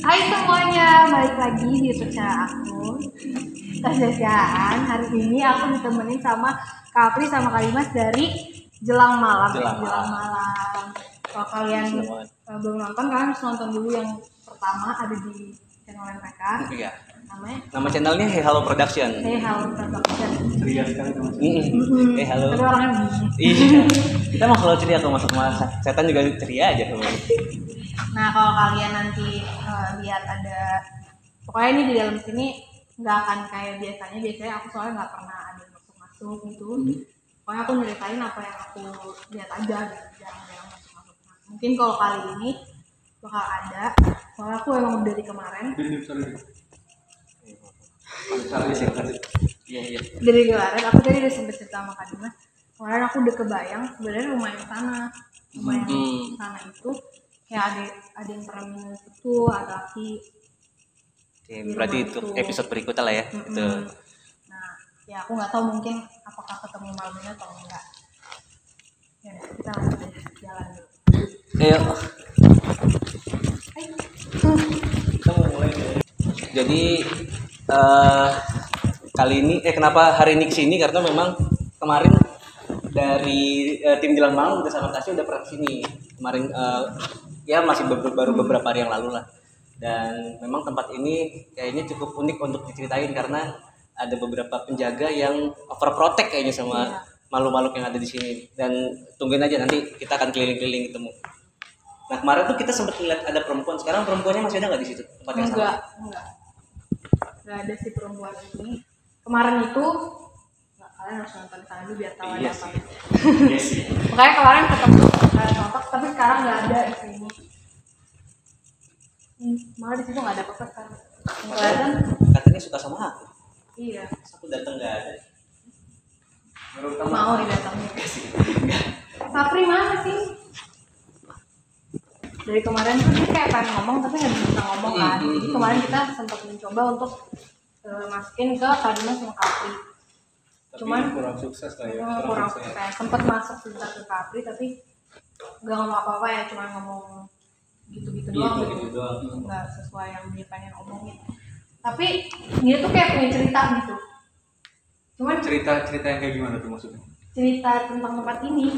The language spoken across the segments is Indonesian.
Hai semuanya, balik lagi di YouTube channel aku. Kerjaan hari ini aku ditemenin sama Kak Apri sama Kak Dimas dari Jelang Malam. Jelang Malam. Kalau kalian belum nonton, kalian harus nonton dulu yang pertama, ada di channel mereka. Iya. Nama channelnya Hey Halo Production. Hey Halo Production. Ceria sekali teman. Hey Halo. Tapi orangnya begini. Iya. Kita mau selalu ceria kalau masuk masa. Setan juga ceria aja teman. Nah kalau kalian nanti lihat ada, pokoknya ini di dalam sini nggak akan kayak biasanya aku soalnya nggak pernah ada masuk gitu. Pokoknya aku nyeritain apa yang aku lihat aja gitu, jarang masuk. Mungkin kalau kali ini bakal ada, soalnya aku emang dari kemarin. Iya. Dari kemarin aku tadi udah sempet cerita sama Kak Dimas. Kemarin aku udah kebayang sebenarnya rumah yang sana itu kayak ada yang pernah minum itu ada laki. Oke, berarti itu episode berikutnya lah ya. Itu. Nah, ya aku nggak tahu mungkin apakah ketemu malam ini atau enggak. Ya, kita langsung jalan dulu. Ayo. Kita mau mulai. Jadi kali ini kenapa hari ini kesini karena memang kemarin dari tim Jelang Malam udah sama Tasya udah pernah kesini kemarin ya masih baru beberapa hari yang lalu lah, dan memang tempat ini kayaknya cukup unik untuk diceritain karena ada beberapa penjaga yang overprotect kayaknya sama makhluk-makhluk yang ada di sini, dan tungguin aja nanti kita akan keliling-keliling ketemu. Nah kemarin tuh kita sempat lihat ada perempuan, sekarang perempuannya masih ada nggak di situ tempat yang sama? Nggak ada si perempuan ini. Kemarin itu kalian harus nonton sana dulu biar tahu ada apa. Iya sih. Makanya kemarin ketemu sosok, tapi sekarang nggak ada di sini. Malah di situ nggak ada apa-apa sekarang. Kelihatan Katanya suka sama aku. Iya. Aku datang nggak ada. Mau didatangin. Sapri mana sih? Dari kemarin tuh dia kayak pengen ngomong tapi nggak bisa ngomong kan. Jadi kemarin kita sempat mencoba untuk masukin ke Kak Dimas sama Kak Apri. Cuman kurang sukses lah ya. Kurang sukses. Sempat masuk sebentar ke Kak Apri tapi nggak ngomong apa-apa ya, cuma ngomong gitu-gitu doang gitu. Nggak sesuai yang dia pengen omongin. Tapi dia tuh kayak punya cerita gitu. Cuman cerita yang kayak gimana tuh maksudnya? Cerita tentang tempat ini.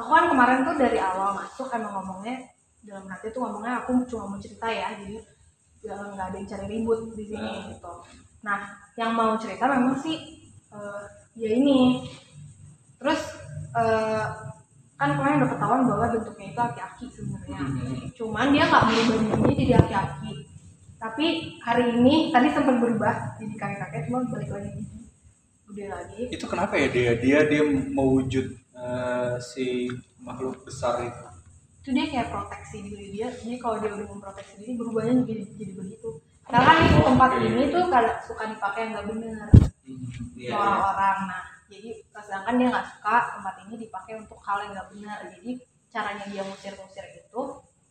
Aku kan kemarin tuh dari awal masuk emang ngomongnya dalam hati tuh ngomongnya aku cuma mau cerita ya, jadi nggak ada yang cari ribut di sini gitu. Nah yang mau cerita memang sih ya ini. Terus kan kemarin udah ketahuan bahwa bentuknya itu aki-aki sebenarnya. Cuman dia nggak berubah dirinya jadi aki-aki. Tapi hari ini tadi sempat berubah jadi kakek-kakek, cuma balik lagi gede lagi. Itu kenapa ya dia mewujud si makhluk besar itu? Itu dia kayak proteksi diri dia. Jadi kalau dia udah memproteksi diri berubahnya jadi begitu. Karena kan itu tempat ini tuh suka dipakai yang nggak benar orang-orang. Nah jadi sedangkan dia nggak suka tempat ini dipakai untuk hal yang nggak benar. Jadi caranya dia ngusir-ngusir itu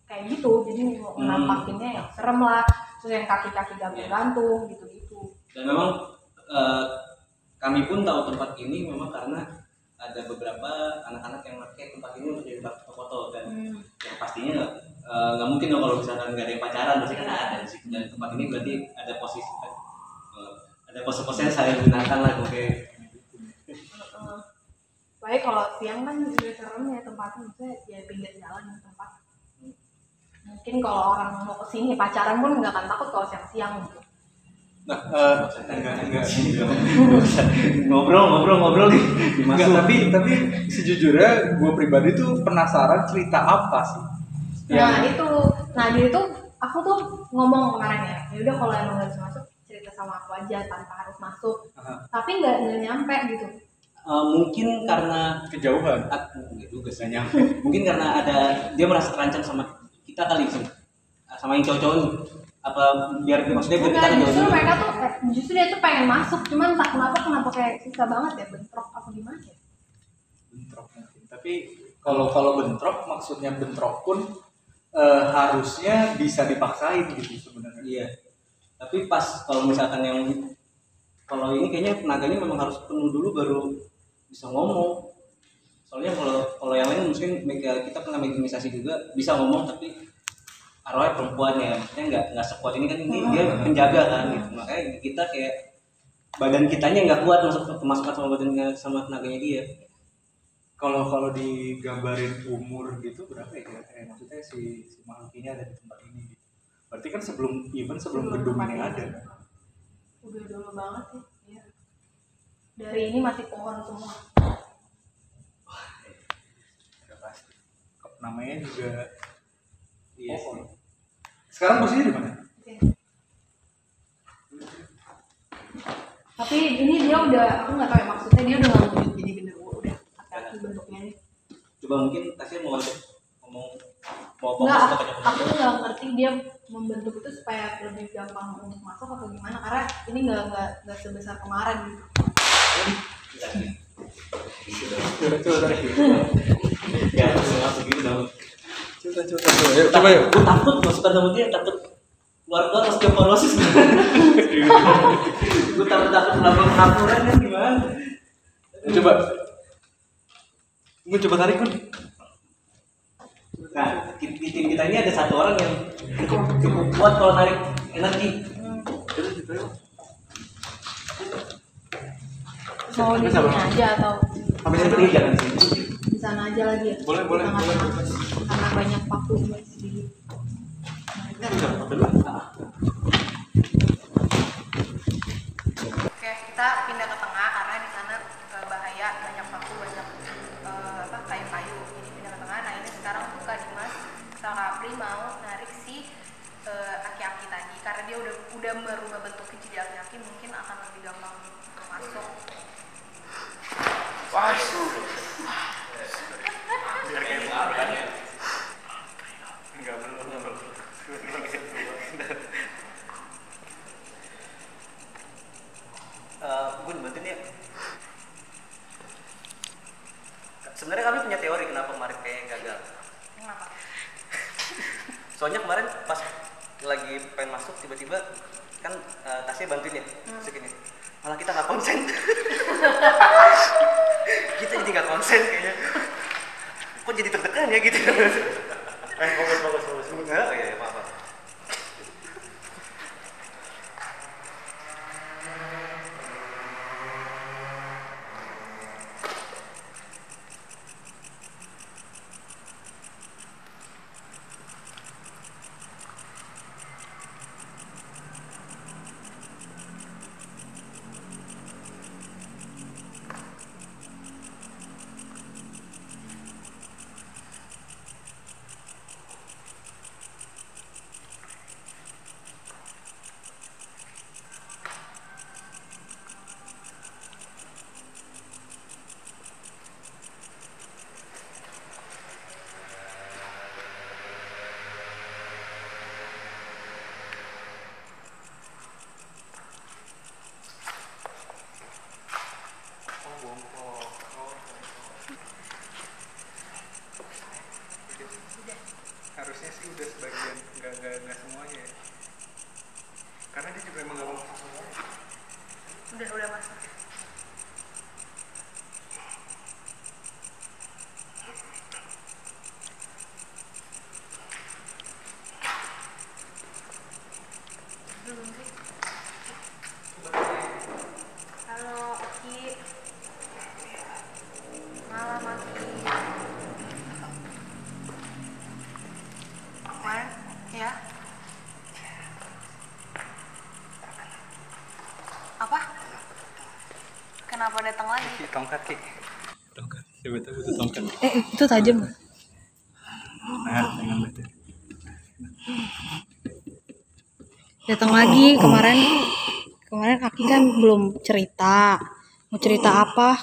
kayak gitu. Jadi menampakinnya yang serem lah, terus yang kaki-kaki gantung gitu-gitu. Dan memang kami pun tahu tempat ini memang karena ada beberapa anak-anak yang pakai tempat ini untuk jadi foto-foto, dan yang pastinya nggak mungkin dong kalau misalkan nggak ada yang pacaran, pasti kan ada di situ. Dan tempat ini berarti ada pose-pose yang saya gunakan lah, oke. Baik kalau siang kan udah serem ya tempatnya, maksudnya ya pinggir jalan tempat. Mungkin kalau orang mau kesini pacaran pun nggak akan takut kalau siang-siang gitu. Nah, enggak ngobrol nih. Enggak, tapi sejujurnya gue pribadi tuh penasaran cerita apa sih. Nah dia itu aku tuh ngomong kemarin ya udah kalau emang nggak bisa masuk cerita sama aku aja tanpa harus masuk. Tapi nggak nyampe gitu. Mungkin karena kejauhan. Juga sih nyampe. Mungkin karena dia merasa terancam sama kita kali sih, sama yang cowok-cowok nih. Apa biar maksudnya kita justru dia tuh pengen masuk, cuman tak kenapa kayak susah banget ya, bentrok apa gimana ya? Bentrok mungkin. Tapi kalau bentrok maksudnya bentrok pun harusnya bisa dipaksain gitu sebenarnya. Iya. Tapi pas kalau misalkan kalau ini kayaknya tenaganya memang harus penuh dulu baru bisa ngomong. Soalnya kalau yang lain mungkin kita pernah mediumisasi juga bisa ngomong tapi arwahnya perempuan ya, maksudnya nggak sekuat ini kan, ini dia penjaga kan gitu. Makanya kita kayak badan kitanya nggak kuat kemasukan sama badannya sama tenaganya dia. Kalau digambarin umur gitu berapa ya kira-kira? Maksudnya si makhluk ini ada di tempat ini gitu. Berarti kan sebelum gedung ini ada kan? Udah dulu banget sih ya. Dari ini masih pohon semua. Udah pasti. Namanya juga pohon. Sekarang posisinya di mana? Oke. Tapi ini dia udah, aku nggak tahu ya maksudnya dia udah nggak wujud jadi genderuwo, udah hati-hati bentuknya nih. Coba mungkin Tasya mau ngomong mau Nggak, fokus ke aku nggak ngerti dia membentuk itu supaya lebih gampang untuk masuk atau gimana, karena ini nggak sebesar kemarin gitu. Ya, masuk gitu dong. Coba yuk. Gue takut masukan sama dia, takut keluar osteoporosis. Gue takut lambang pengapuran kan gimana? Coba. Gue coba tarik kan. Nah, di tim kita ini ada satu orang yang cukup kuat kalau narik energi. Mau di sini aja atau Sampai sini jangan sini. di sana aja lagi ya? Boleh. Karena banyak paku di Oke, kita pindah ke tengah karena di sana bahaya, banyak paku, banyak kayu-kayu. Jadi pindah ke tengah. Nah ini sekarang tuh Kak Dimas sama Kak Apri mau narik si aki-aki tadi karena dia udah merubah bentuknya jadi aki-aki, mungkin akan lebih gampang masuk. Biar kayak bukan ya. Enggak belum. Gue bantuin ya. Sebenarnya kami punya teori kenapa kemarin kayak gagal. Kenapa? Soalnya kemarin pas lagi pengen masuk tiba-tiba kan Tasya bantuin ya, segini. Malah kita nggak konsen. Kita jadi nggak konsen kayaknya. Kok jadi tertekan ya gitu. Fokus. Enggak, ya maaf. Harusnya sih udah sebagian, nggak semuanya ya. Karena dia juga emang nggak mau masuk semuanya. Udah masuk. Belum sih. Halo Oki. Malam Oki. Kemarin ya. Apa? Kenapa datang lagi? Tongkat Ki. Tongkat. Coba tuh butuh tongkat. Itu tajam. Nah, jangan betul. Datang lagi kemarin Aki kan belum cerita. Mau cerita apa?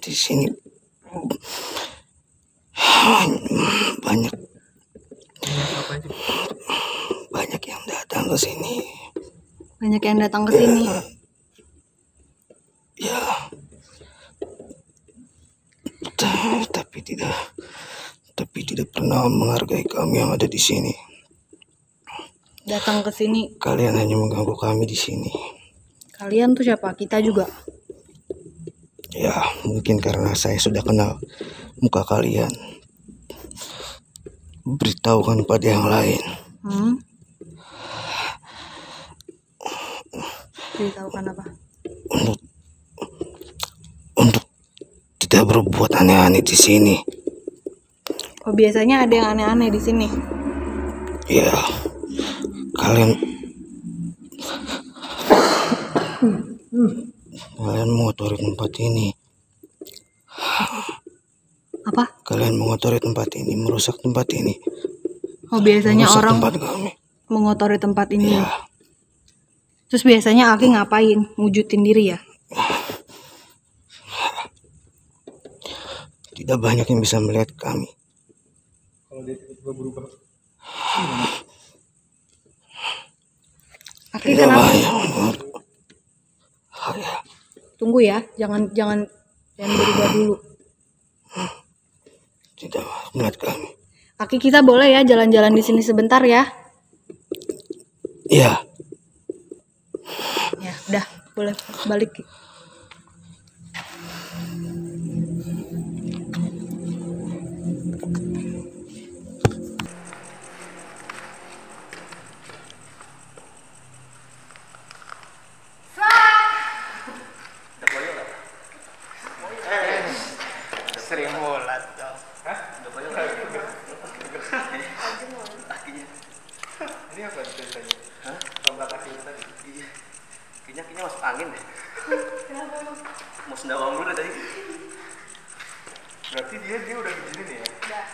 Di sini banyak yang datang ke sini. Banyak yang datang ke sini. Ya, tapi tidak pernah menghargai kami yang ada di sini. Datang ke sini. Kalian hanya mengganggu kami di sini. Kalian tuh siapa? Kita juga. Ya, mungkin karena saya sudah kenal muka kalian. Beritahukan pada yang lain. Beritahukan apa? Untuk tidak berbuat aneh-aneh di sini. Oh, biasanya ada yang aneh-aneh di sini. Ya, kalian mengotori tempat ini. Apa? Kalian mengotori tempat ini, merusak tempat ini. Oh, biasanya Merusak orang tempat kami. mengotori tempat ini. Ya, Terus biasanya Aki ngapain? Wujudin diri ya? tidak banyak yang bisa melihat kami. Kalau dia tiba-tiba berubah. Aki Tidak kenapa? banyak. Ya, Tunggu ya, jangan berubah dulu. tidak melihat kami. Aki, kita boleh ya jalan-jalan di sini sebentar ya? Ya, Ya, udah, boleh balik. Sering mulat dong. Ini apa ceritanya? Hah? Tonggak kaki lu tadi? Iya. Kayaknya masuk angin deh. Mau sendawang dulu tadi. Berarti dia udah begini nih ya? Udah.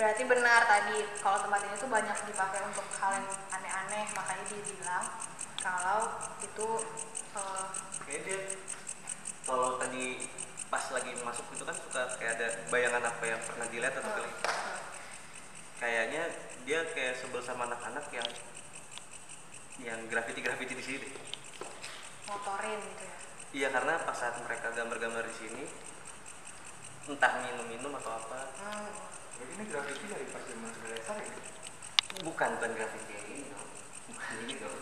Berarti benar tadi kalau tempat ini tuh banyak dipakai untuk hal yang aneh-aneh, makanya dia bilang kalau itu Kayaknya dia kalau tadi pas lagi masuk itu kan suka kayak ada bayangan apa yang pernah dilihat atau kali. Kayaknya dia kayak sebel sama anak-anak yang grafiti di sini. motorin gitu ya. Iya, karena pas saat mereka gambar-gambar di sini entah minum-minum atau apa. Jadi ini grafiti dari pas zaman Desa ya? Bukan grafiti yang ini dong. Bukan ini dong.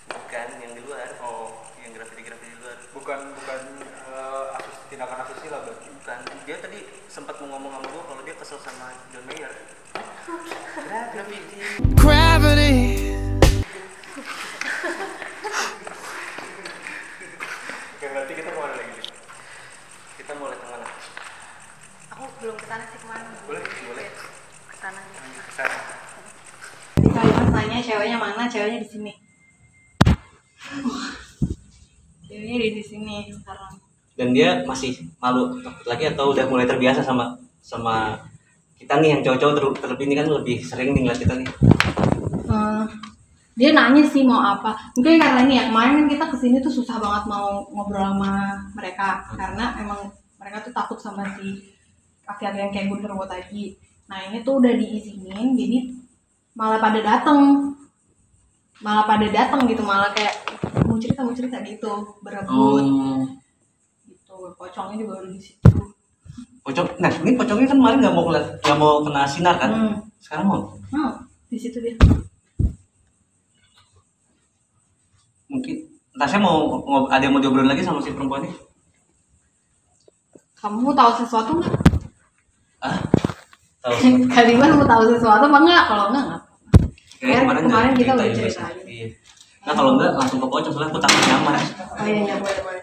Bukan yang di luar. Oh, yang grafiti di luar. Bukan tindakan asusila berarti? Bukan. Dia tadi sempat mau ngomong sama gua kalau dia kesel sama John Mayer. Grafiti. Gravity. Oke, berarti kita mau ada lagi nih. Kita mau lihat kemana? Aku belum kesana sih, kemana? Boleh. Kesana. Kesana. Jadi kalian tanya ceweknya mana? Ceweknya di sini. Ceweknya di sini sekarang. Dan dia masih malu takut lagi atau udah mulai terbiasa sama kita nih yang cowok-cowok terlebih ini kan lebih sering nih ngeliat kita nih. Dia nanya sih mau apa. Mungkin karena ini ya, kemarin kan kita kesini tuh susah banget mau ngobrol sama mereka karena emang mereka tuh takut sama si aki-aki yang kayak Gunderwo tadi. Nah ini tuh udah diizinin, jadi malah pada datang gitu, malah kayak mau cerita gitu, berebut gitu. Pocongnya juga udah di situ. Nah ini pocongnya kan kemarin nggak mau kena sinar kan? Sekarang mau? Di situ dia. Mungkin Tasya mau ada yang mau diobrolin lagi sama si perempuan ini? Kamu tahu sesuatu nggak? Tahu. Kalian mau tahu sesuatu apa enggak? Kalau enggak. Kemarin kita udah juga ceritain. sih. Iya. Nah kalau enggak langsung ke pocong soalnya aku takut nyaman. Oh iya boleh.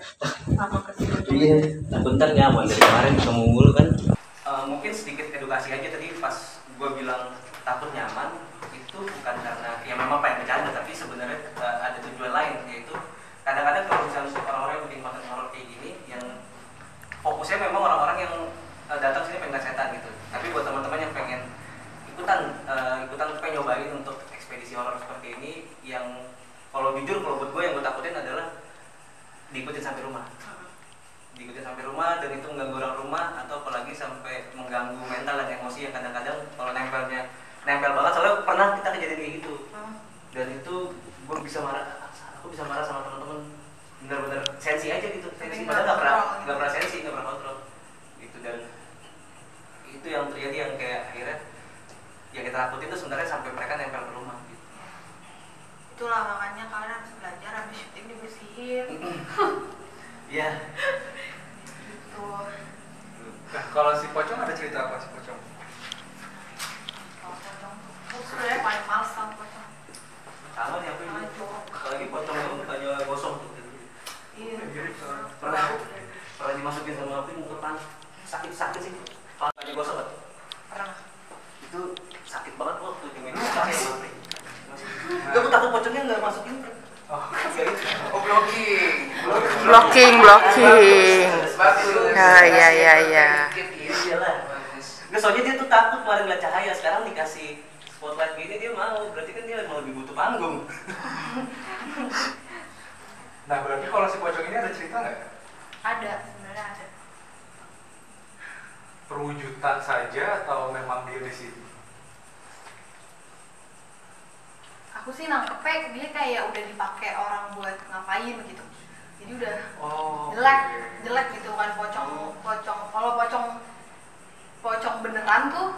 Sama ke situ. Iya. Bentar nyaman dari kemarin ketemu mulu kan. Mungkin sedikit edukasi aja tadi pas gua bilang takut nyaman itu bukan karena ya memang pengen bercanda tapi sebenarnya ada tujuan lain, yaitu kadang-kadang kalau misalnya orang-orang yang bikin konten horor kayak gini yang fokusnya memang orang-orang yang datang sini pengen setan gitu. Tapi buat teman-teman yang pengen ikutan pengen nyobain untuk ekspedisi horor seperti ini, yang kalau jujur kalau buat gue yang gue takutin adalah diikutin sampai rumah dan itu mengganggu orang rumah atau apalagi sampai mengganggu mental dan emosi yang kadang-kadang kalau nempel banget, soalnya pernah kita kejadian kayak gitu. Dan itu aku bisa marah sama teman-teman, benar-benar sensi aja gitu, padahal nggak pernah sensi, nggak pernah kontrol gitu. Dan itu yang terjadi, yang kayak akhirnya yang kita takutin itu sebenarnya sampai mereka nempel ke rumah gitu. Itulah makanya kalian harus belajar, habis syuting dibersihin. Iya. Gitu. Nah, Kalau si Pocong ada cerita apa si Pocong? Kalau pocong tuh, aku sebenarnya paling males sama pocong. Sama nih apa ini? Apalagi pocong yang mukanya gosong tuh. Iya. Pernah dimasukin sama api muka pan sakit sih. Kalau tadi gosong kan? Pernah. Itu sakit banget waktu dimasukin sama api. Gue takut pocongnya nggak masukin. Oh, Blocking. Ya. Iyalah. Nggak, soalnya dia tuh takut kemarin ngeliat cahaya, sekarang dikasih spotlight gini dia mau, berarti kan dia mau lebih butuh panggung. Nah berarti kalau si Pocong ini ada cerita nggak? Ada, sebenarnya ada. Perwujudan saja atau memang dia di sini? Aku sih nangkepnya dia kayak udah dipakai orang buat ngapain gitu. Jadi udah jelek gitu kan pocong. Kalau pocong beneran tuh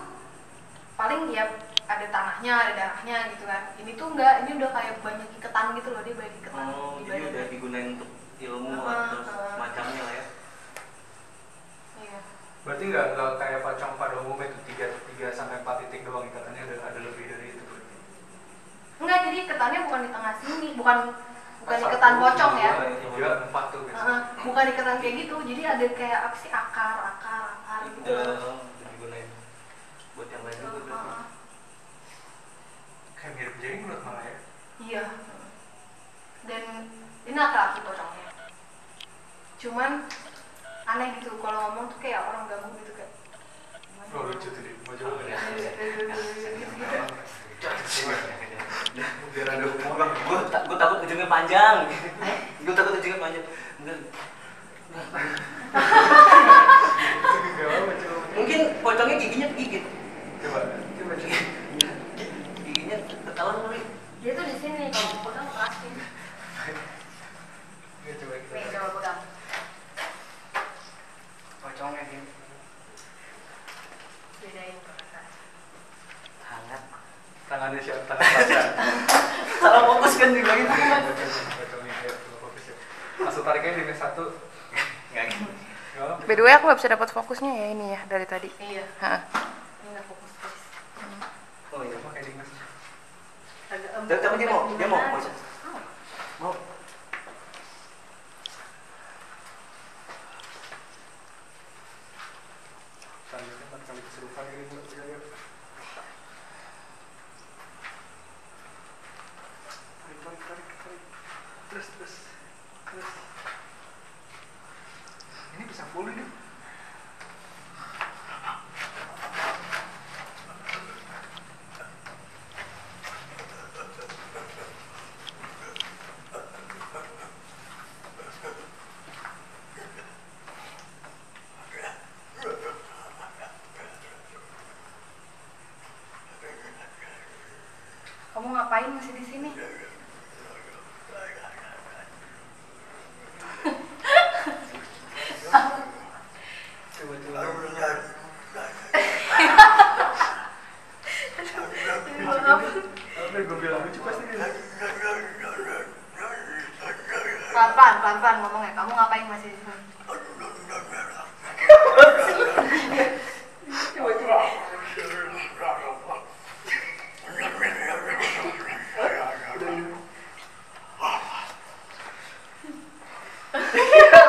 paling ya ada tanahnya, ada darahnya gitu kan. Ini tuh enggak, ini udah kayak banyak iketan gitu loh, dia banyak iketan di Jadi udah badannya. digunain untuk ilmu atau semacamnya lah ya. Iya. Berarti nggak kayak pocong pada umumnya itu 3 sampai 4 titik doang ikatannya, ada lebih dari itu berarti. Enggak, jadi iketannya bukan di tengah sini, bukan iketan pocong ya. 3, 4 tuh biasanya. Bukan iketan kayak gitu, jadi ada kayak apa sih akar gitu. Udah digunain buat yang lain juga berarti. Kayak mirip jenggot malah ya. Iya. Dan ini laki-laki pocongnya. Cuman aneh gitu kalau ngomong tuh kayak orang ganggu gitu kayak. Oh lucu tuh dia, mau coba nggak? Biar ada humor. Gue takut ujungnya panjang. Enggak. Mungkin pocongnya giginya gigit. Coba. Giginya ketahuan kali. Dia tuh di sini kalau mau pegang plastik. Coba kita. Nih coba pegang. Pocongnya gini. Bedain perasaan. Hangat. Tangannya siapa? Tangan perasaan. Salah fokus kan juga gitu. Pocongnya dia fokus ya. Langsung tariknya di mes 1. Enggak gitu. By the way, aku nggak bisa dapat fokusnya ya ini ya dari tadi. Iya. Hah. Ini nggak fokus guys. Oh iya. Sama kayak di mes. Tapi dia mau proses. Mau. Selanjutnya 4 kali kesurupan ini buat kita yuk. Tarik. Terus. Ini bisa full ini. Kamu ngapain masih di sini? Apa gue bilang lucu pasti dia. Pelan-pelan ngomongnya. Kamu ngapain masih di sini?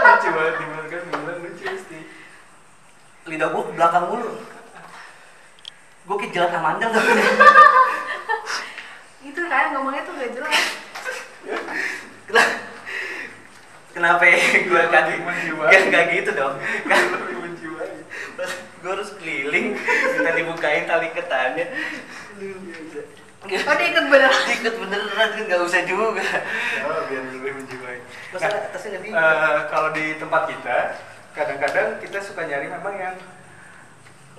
Lucu banget bilang lucu pasti. Lidah gue ke belakang mulu. Gue kayak jalan Amanda tuh. Itu kayak ngomongnya tuh gak jelas. Kenapa gue kaki gak gitu dong? Kan Lebih menjiwai. gue harus keliling minta dibukain tali ketannya. Oh dia ikut beneran. Ikut beneran kan nggak usah juga. Ya, biar lebih menjiwai. Masa atasnya nggak Kalau di tempat kita, kadang-kadang kita suka nyari memang yang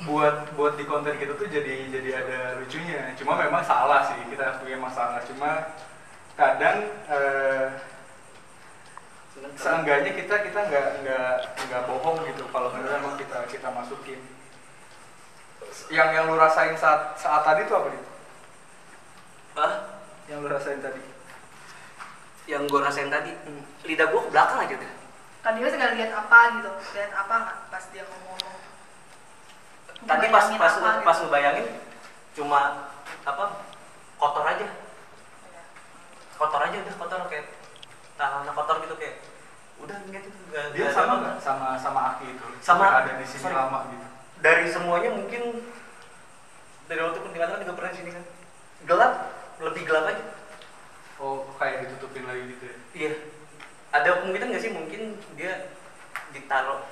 buat di konten kita tuh jadi ada lucunya. Cuma memang salah sih, kita punya masalah. Cuma kadang seenggaknya kita nggak bohong gitu kalau memang kita masukin. Yang lu rasain saat tadi tuh apa gitu? Hah? Yang lu rasain tadi? Yang gue rasain tadi, lidah gue ke belakang aja udah. Kan dia segala lihat apa gitu, lihat apa nggak pas dia ngomong. Tadi pas ngebayangin pas apa gitu. pas ngebayangin cuma apa kotor aja udah kotor kayak tanah kotor gitu kayak udah gitu Dia sama nggak sama Aki itu? Sama. Sampai ada di sini Sorry. lama gitu. dari semuanya mungkin dari waktu kuntilanak juga pernah di sini kan gelap lebih gelap aja. Oh, kayak ditutupin lagi gitu ya? Iya, ada kemungkinan nggak sih mungkin dia ditaruh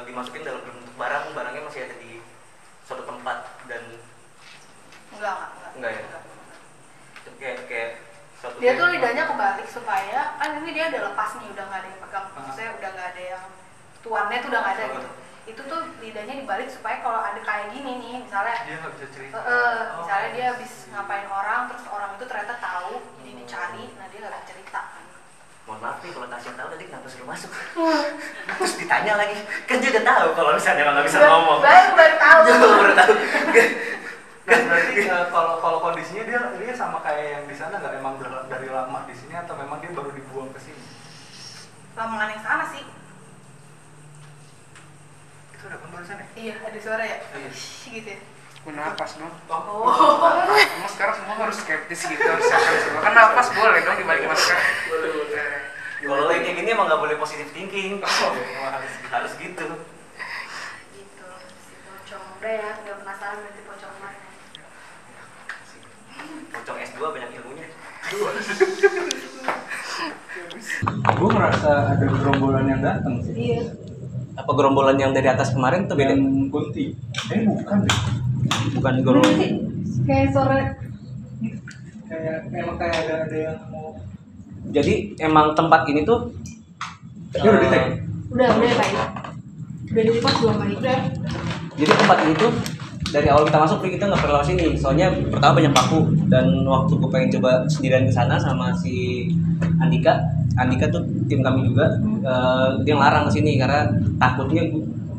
dimasukin dalam bentuk barangnya masih ada di suatu tempat dan enggak ya kayak suatu Dia tuh lidahnya kebalik supaya kan ini dia udah lepas nih, udah nggak ada yang pegang, maksudnya udah nggak ada yang tuannya tuh udah nggak ada gitu. Itu tuh lidahnya dibalik supaya kalau ada kayak gini nih, misalnya Dia nggak bisa cerita. misalnya dia habis ngapain orang, terus orang itu ternyata tahu, jadi dicari, nah dia nggak bisa cerita. mohon maaf nih kalau Tasya tahu tadi kenapa suruh masuk terus ditanya lagi kan dia udah tahu kalau misalnya emang nggak bisa ngomong Baru tahu. baru tahu Nah, berarti kalau kondisinya dia sama kayak yang di sana nggak emang dari lama di sini atau memang dia baru dibuang ke sini? Lamongan yang sana sih. Itu ada kan barusan ya? Iya, ada suara ya. Iya. Gitu ya. Gue napas dong. Oh. Emang sekarang semua harus skeptis gitu, harus siapkan semua. Kan napas boleh dong dibalik masker. kalau kayak gini emang nggak boleh positive thinking harus gitu Gitu. Si pocong. Udah ya, nggak penasaran berarti pocong mana. pocong S2 banyak ilmunya. Gue ngerasa ada gerombolan yang datang sih. Iya. Apa gerombolan yang dari atas kemarin tuh beda? Yang kunti. Bukan deh. Bukan gerombolan. Kayak suara Emang kayak ada yang mau. Jadi emang tempat ini tuh Dia udah di-tag? udah Pak. Udah di repost belum Pak? Udah. jadi tempat ini tuh dari awal kita masuk kita nggak pernah lewat sini. Soalnya pertama banyak paku dan waktu gue pengen coba sendirian ke sana sama si Andika tuh tim kami juga dia ngelarang ke sini karena takutnya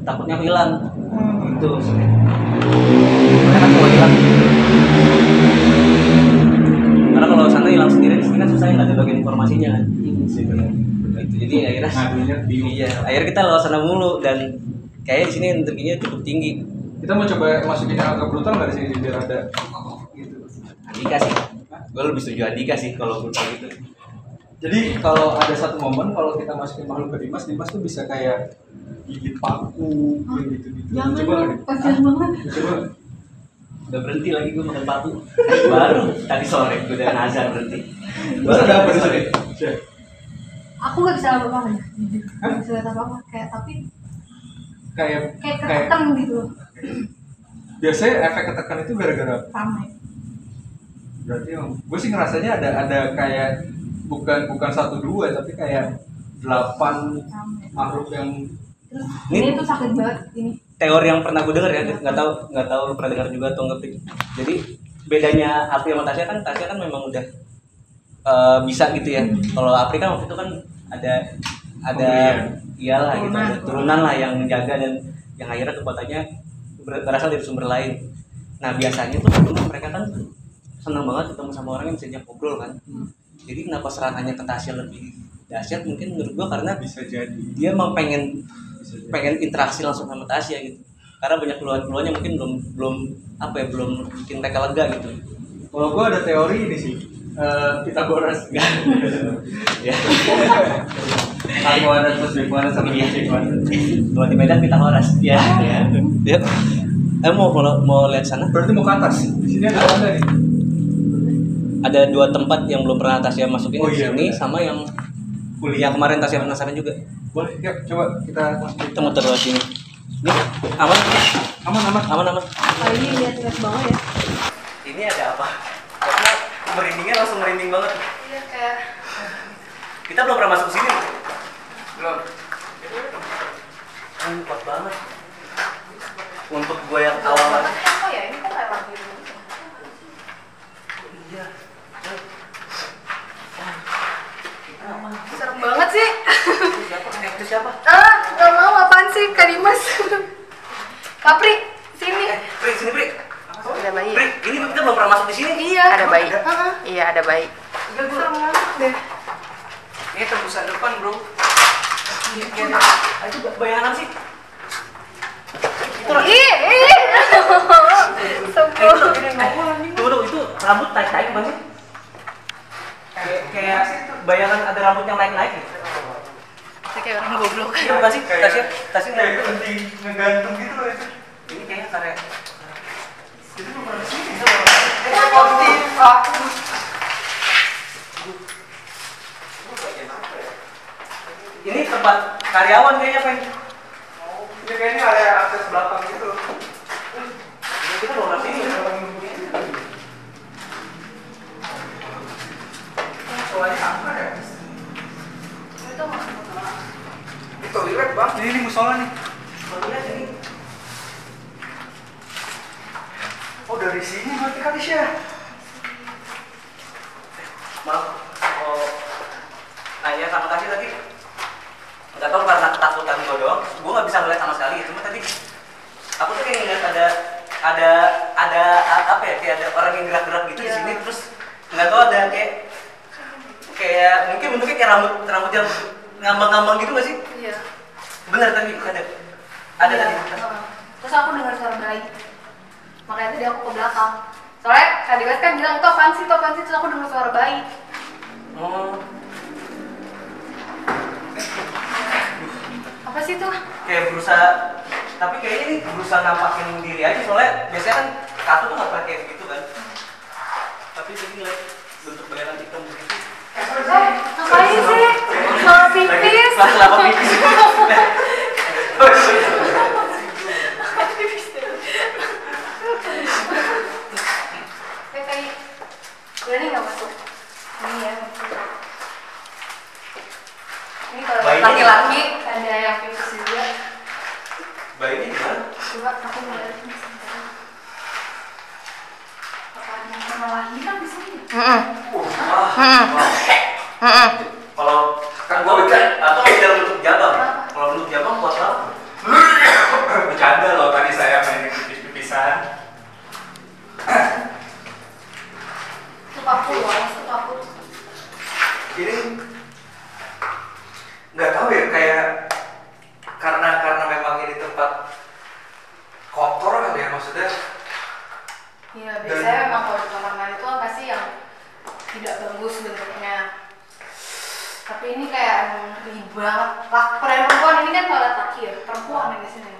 aku hilang. Gitu. Karena kan kalau hilang karena kalau sana hilang sendiri di sini kan susah nggak ada bagian informasinya kan. Gitu. Jadi akhirnya Ngadunya bingung. iya, akhirnya kita lewat sana mulu dan kayaknya di sini energinya cukup tinggi. Kita mau coba masukin yang agak brutal nggak di sini biar ada gitu. Andika sih, gue lebih setuju Andika sih kalau brutal gitu. Jadi kalau ada satu momen kalau kita masukin makhluk ke Dimas tuh bisa kayak gigit paku gitu-gitu. Jangan Coba dong, nggak? kasihan banget. Coba. Udah berhenti lagi gue makan paku. Baru tadi sore gue udah nazar berhenti. Terus ada apa di sini? Chef? Aku nggak bisa apa-apa kan, jujur. Nggak bisa lihat apa-apa. Kayak tapi Kayak ketekan gitu, biasanya efek ketekan itu gara-gara ramai. berarti gue sih ngerasanya ada kayak bukan 1-2 tapi kayak 8 Ramai. makhluk yang Terus Ini- ini tuh sakit banget ini. Teori yang pernah gue denger ya, nggak tahu lu pernah dengar juga atau nggak. Jadi bedanya Apri sama Tasya kan memang udah bisa gitu ya. Kalau Apri kan waktu itu kan ada iyalah gitu, ada turunan lah yang menjaga dan yang akhirnya kekuatannya berasal dari sumber lain. Nah biasanya tuh mereka kan senang banget ketemu sama orang yang bisa diajak ngobrol kan. Jadi kenapa serangannya ke Tasya lebih dahsyat mungkin menurut gua karena bisa jadi dia mau pengen interaksi langsung sama Tasya gitu. Karena banyak keluhan-keluhannya mungkin belum bikin mereka lega gitu. kalau gue ada teori ini sih Pitagoras Ya. aku ada plus bagaimana sama Iya. bagaimana Kalau di Medan kita horas. Ya. Ya. Mau lihat sana? berarti mau ke atas di sini ada apa nih Ada 2 tempat yang belum pernah Tasya masukin Oh di iya, sini benar. sama yang yang kemarin Tasya penasaran juga. boleh yuk coba kita masukin Kita muter lewat sini. Ini aman? aman Kali ini lihat bawah ya. Ini ada apa? Karena merindingnya langsung merinding banget. Iya kayak Kita belum pernah masuk sini. Belum. Kuat banget. Untuk gue yang awal banget. apa ya ini kok kayak lagu ini. Iya. Serem banget sih. Itu siapa? Gak mau apaan sih Kak Dimas. Kapri, sini. Pri, sini Pri. Ada bayi. Pri, ini kita belum pernah masuk di sini. Iya. Ada bayi. Heeh. Iya, ada bayi. Serem banget deh. Ini tembusan depan, Bro. Itu bayangan sih. Ih, Tunggu, itu rambut naik-naik Bang sih? Kayak bayangan ada rambut yang naik-naik gitu. Saya kayak orang goblok. Iya bukan sih? Tasnya kayak penting ngegantung gitu loh itu. ini kayaknya karya Itu bukan di sini. ini tempat karyawan kayaknya Pen. Ini kayaknya area akses belakang gitu. Kita mau sini. Soalnya apa ya? Itu masuk musola. Ini toilet bang. Ini musola nih. Lihat ini. Oh dari sini berarti kali Syah. Maaf, nanya sama kasih tadi. Nggak tahu karena ketakutan gue doang, gue nggak bisa ngeliat sama sekali. Cuma tadi aku tuh kayak ngeliat ada apa ya, kayak ada orang yang gerak-gerak gitu di sini. Terus nggak tahu ada kayak mungkin bentuknya kayak rambut yang ngambang-ngambang gitu nggak sih? Iya. Bener tadi ada Iya. tadi. Terus aku dengar suara bayi. Makanya tadi aku ke belakang. Soalnya Kak Dewas kan bilang, itu apaan sih, terus aku dengar suara bayi. Oh, Apa sih itu? kayak berusaha, tapi kayaknya ini berusaha nampakin diri aja. Soalnya biasanya kan katu tuh nggak pernah kayak begitu kan. Tapi tadi ngeliat bentuk bayangan hitam begitu. Ngapain sih? Malah pipis. Lama pipis. Kayak berani nggak masuk? Ini ya. Ini kalau Bayinya laki-laki ada yang pipis juga. Bayinya gimana? Coba aku mau lihat ini sebentar. Apaan yang pernah lahir kan di sini? Kalau kan gua baca atau dalam bentuk jabang. Kalau bentuk jabang buat apa? Bercanda loh tadi saya mainin pipis-pipisan. Itu paku loh, itu paku. Ini nggak tahu ya, kayak karena memang ini tempat kotor kali ya, maksudnya. Iya, biasanya memang kalau di kamar mandi itu kan pasti yang tidak bagus bentuknya. Tapi ini kayak ribet banget. Perempuan ini kan toilet laki ya, perempuan yang di sini.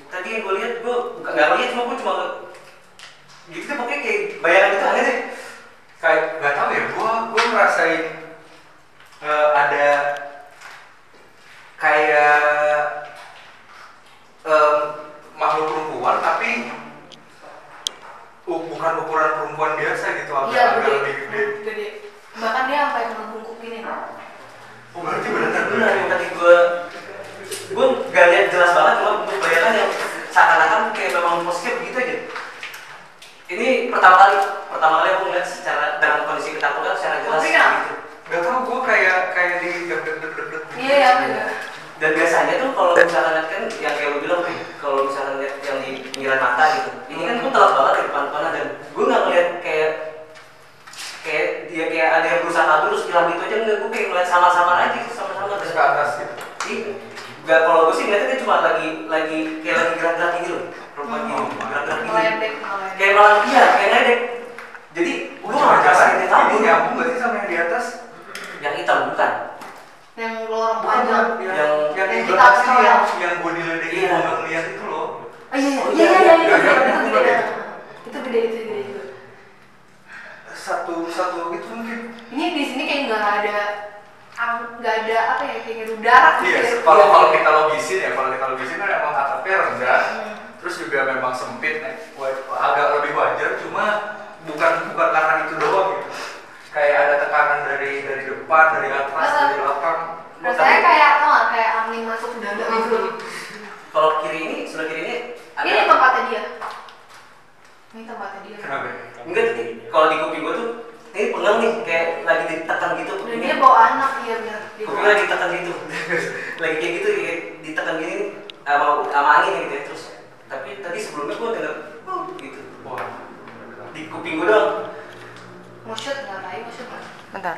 Tadi yang gue lihat, gue nggak lihat, gue cuma gitu deh, pokoknya kayak bayangan itu aneh deh. Kayak nggak tahu ya, gue ngerasain ada kayak makhluk perempuan tapi bukan ukuran perempuan biasa gitu, Iya, agak lebih gede. gede. Bahkan dia sampai membungkuk gini. Oh berarti benar-benar Benar yang tadi gue nggak lihat jelas banget, cuma bentuk bayangan yang seakan-akan kayak memang posisinya begitu aja. Ini pertama kali aku ngeliat secara dengan kondisi ketakutan secara jelas. Tapi kenapa? Gitu. nggak tahu, gue kayak di deg-deg. Iya, ya benar. Dan biasanya tuh kalau misalkan lihat kan yang kayak lu bilang, kalau misalkan lihat yang di pinggiran mata gitu, ini kan gue telap banget di depan-depanan, dan gue nggak ngeliat kayak dia kayak ada yang berusaha kabur terus hilang gitu aja. Enggak, gue kayak ngeliat sama-sama aja gitu, sama-sama Terus ke atas gitu. Enggak, kalau gue sih ngeliatnya dia cuma lagi gerak-gerak gitu loh, perempuan gini, gerak-gerak gini. Meledek. Kayak malah kayak ngedek. Jadi gue nggak ngerasa dia ini kabur. nyambung nggak sih sama yang di atas? Yang hitam bukan? Yang lorong panjang. yang yang di kita belakang sih, ketawa. yang gue diledekin, Iya. gue nggak ngeliat itu loh. Oh iya, Oh, iya, iya, iya, iya, itu gede. Itu gede juga. Satu gitu mungkin. Ini di sini kayak nggak ada apa ya, kayak udara gitu Iya, ya. kalau kita logisin ya, kan emang atapnya rendah, terus juga memang sempit, agak lebih wajar, cuma bukan karena itu doang gitu. Kayak ada tekanan dari depan, dari atas, dari belakang. Rasanya kayak kayak angin masuk ke dada gitu. Kalau sebelah kiri ini Ini tempatnya dia. Ini tempatnya dia. Kenapa? enggak, kalau di kuping gue tuh ini pengel nih, kayak lagi ditekan gitu. Dan dia bawa anak, iya benar. Dia Kuping bawa lagi ditekan gitu. Lagi kayak gitu, kayak ditekan gini sama angin gitu ya. Terus tapi tadi sebelumnya gue denger gitu. Wah. Di kuping gue doang. mau shoot nggak? Ayo mau shoot nggak? Bentar.